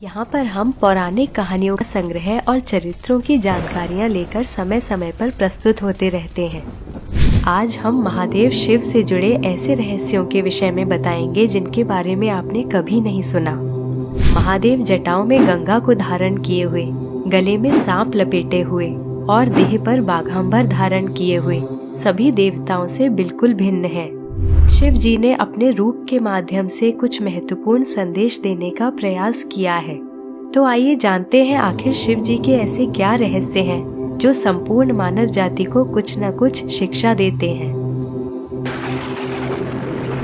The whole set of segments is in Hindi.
यहाँ पर हम पौराणिक कहानियों का संग्रह और चरित्रों की जानकारियाँ लेकर समय समय पर प्रस्तुत होते रहते हैं। आज हम महादेव शिव से जुड़े ऐसे रहस्यों के विषय में बताएंगे जिनके बारे में आपने कभी नहीं सुना। महादेव जटाओं में गंगा को धारण किए हुए, गले में सांप लपेटे हुए और देह पर बाघांबर धारण किए हुए सभी देवताओं से बिल्कुल भिन्न हैं। शिव जी ने अपने रूप के माध्यम से कुछ महत्वपूर्ण संदेश देने का प्रयास किया है। तो आइए जानते हैं आखिर शिव जी के ऐसे क्या रहस्य हैं जो संपूर्ण मानव जाति को कुछ न कुछ शिक्षा देते हैं।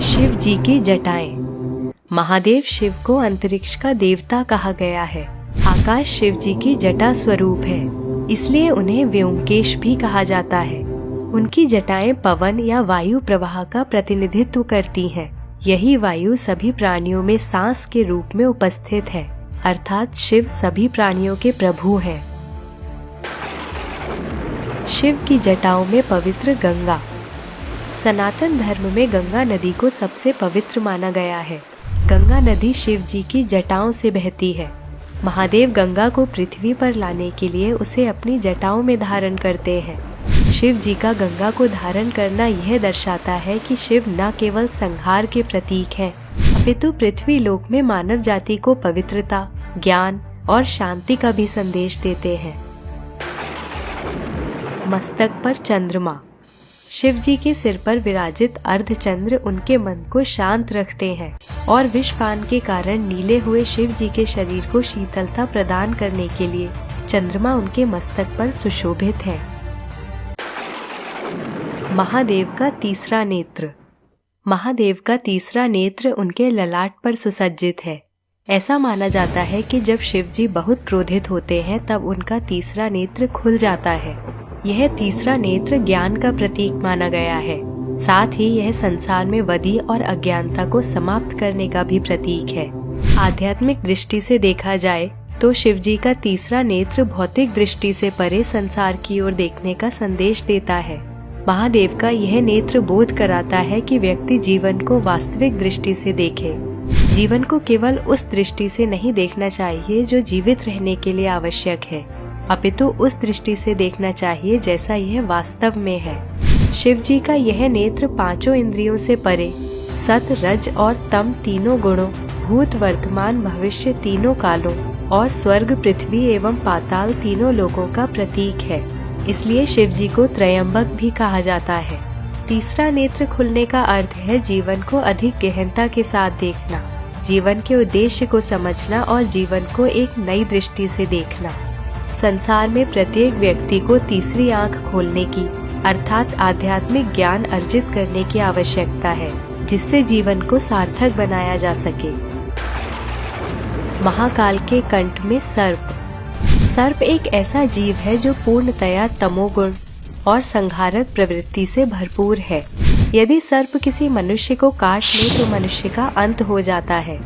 शिव जी की जटाएं। महादेव शिव को अंतरिक्ष का देवता कहा गया है। आकाश शिव जी की जटा स्वरूप है, इसलिए उन्हें व्योमकेश भी कहा जाता है। उनकी जटाएं पवन या वायु प्रवाह का प्रतिनिधित्व करती हैं। यही वायु सभी प्राणियों में सांस के रूप में उपस्थित है, अर्थात शिव सभी प्राणियों के प्रभु हैं। शिव की जटाओं में पवित्र गंगा। सनातन धर्म में गंगा नदी को सबसे पवित्र माना गया है। गंगा नदी शिव जी की जटाओं से बहती है। महादेव गंगा को पृथ्वी पर लाने के लिए उसे अपनी जटाओं में धारण करते हैं। शिव जी का गंगा को धारण करना यह दर्शाता है कि शिव न केवल संहार के प्रतीक हैं, अपितु पृथ्वी लोक में मानव जाति को पवित्रता, ज्ञान और शांति का भी संदेश देते हैं। मस्तक पर चंद्रमा। शिव जी के सिर पर विराजित अर्धचंद्र उनके मन को शांत रखते हैं और विषपान के कारण नीले हुए शिव जी के शरीर को शीतलता प्रदान करने के लिए चंद्रमा उनके मस्तक पर सुशोभित है। महादेव का तीसरा नेत्र। महादेव का तीसरा नेत्र उनके ललाट पर सुसज्जित है। ऐसा माना जाता है कि जब शिव जी बहुत क्रोधित होते हैं तब उनका तीसरा नेत्र खुल जाता है। यह तीसरा नेत्र ज्ञान का प्रतीक माना गया है। साथ ही यह संसार में वदी और अज्ञानता को समाप्त करने का भी प्रतीक है। आध्यात्मिक दृष्टि से देखा जाए तो शिव जी का तीसरा नेत्र भौतिक दृष्टि से परे संसार की ओर देखने का संदेश देता है। महादेव का यह नेत्र बोध कराता है कि व्यक्ति जीवन को वास्तविक दृष्टि से देखे। जीवन को केवल उस दृष्टि से नहीं देखना चाहिए जो जीवित रहने के लिए आवश्यक है, अपितु उस दृष्टि से देखना चाहिए जैसा यह वास्तव में है। शिव जी का यह नेत्र पांचों इंद्रियों से परे सत, रज और तम तीनों गुणों, भूत, वर्तमान, भविष्य तीनों कालों और स्वर्ग, पृथ्वी एवं पाताल तीनों लोकों का प्रतीक है। इसलिए शिव जी को त्रयंबक भी कहा जाता है। तीसरा नेत्र खुलने का अर्थ है जीवन को अधिक गहनता के साथ देखना, जीवन के उद्देश्य को समझना और जीवन को एक नई दृष्टि से देखना। संसार में प्रत्येक व्यक्ति को तीसरी आंख खोलने की अर्थात आध्यात्मिक ज्ञान अर्जित करने की आवश्यकता है, जिससे जीवन को सार्थक बनाया जा सके। महाकाल के कंठ में सर्प। सर्प एक ऐसा जीव है जो पूर्णतया तमोगुण और संहारक प्रवृत्ति से भरपूर है। यदि सर्प किसी मनुष्य को काट ले तो मनुष्य का अंत हो जाता है।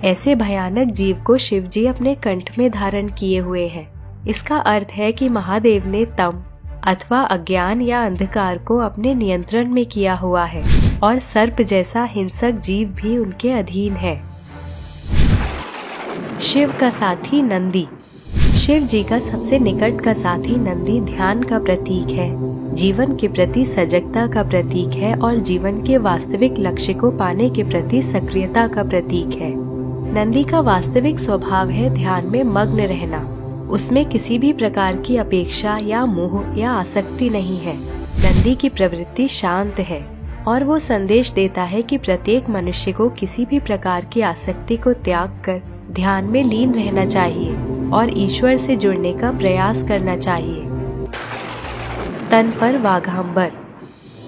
ऐसे भयानक जीव को शिव जी अपने कंठ में धारण किए हुए हैं। इसका अर्थ है कि महादेव ने तम अथवा अज्ञान या अंधकार को अपने नियंत्रण में किया हुआ है और सर्प जैसा हिंसक जीव भी उनके अधीन है। शिव का साथी नंदी। शिव जी का सबसे निकट का साथी नंदी ध्यान का प्रतीक है, जीवन के प्रति सजगता का प्रतीक है और जीवन के वास्तविक लक्ष्य को पाने के प्रति सक्रियता का प्रतीक है। नंदी का वास्तविक स्वभाव है ध्यान में मग्न रहना। उसमें किसी भी प्रकार की अपेक्षा या मोह या आसक्ति नहीं है। नंदी की प्रवृत्ति शांत है और वो संदेश देता है कि प्रत्येक मनुष्य को किसी भी प्रकार की आसक्ति को त्याग कर ध्यान में लीन रहना चाहिए और ईश्वर से जुड़ने का प्रयास करना चाहिए। तन पर वाघांबर।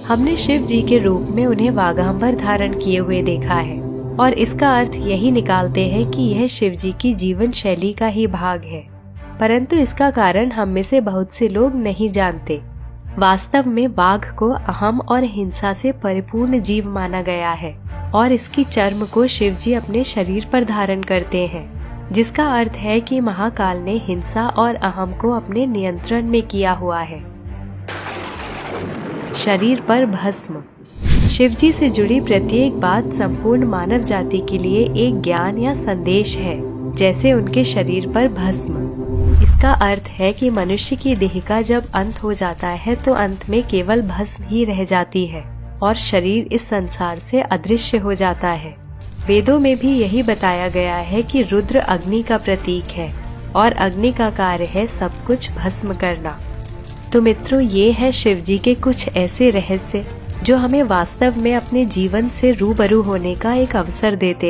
हमने शिव जी के रूप में उन्हें वाघांबर धारण किए हुए देखा है और इसका अर्थ यही निकालते हैं कि यह शिव जी की जीवन शैली का ही भाग है, परंतु इसका कारण हम में से बहुत से लोग नहीं जानते। वास्तव में बाघ को अहम और हिंसा से परिपूर्ण जीव माना गया है और इसकी चर्म को शिव जी अपने शरीर पर धारण करते हैं, जिसका अर्थ है कि महाकाल ने हिंसा और अहम को अपने नियंत्रण में किया हुआ है। शरीर पर भस्म। शिव जी से जुड़ी प्रत्येक बात संपूर्ण मानव जाति के लिए एक ज्ञान या संदेश है, जैसे उनके शरीर पर भस्म। इसका अर्थ है कि मनुष्य की देह का जब अंत हो जाता है तो अंत में केवल भस्म ही रह जाती है और शरीर इस संसार से अदृश्य हो जाता है। वेदों में भी यही बताया गया है कि रुद्र अग्नि का प्रतीक है और अग्नि का कार्य है सब कुछ भस्म करना। तो मित्रों, ये है शिव जी के कुछ ऐसे रहस्य जो हमें वास्तव में अपने जीवन से रूबरू होने का एक अवसर देते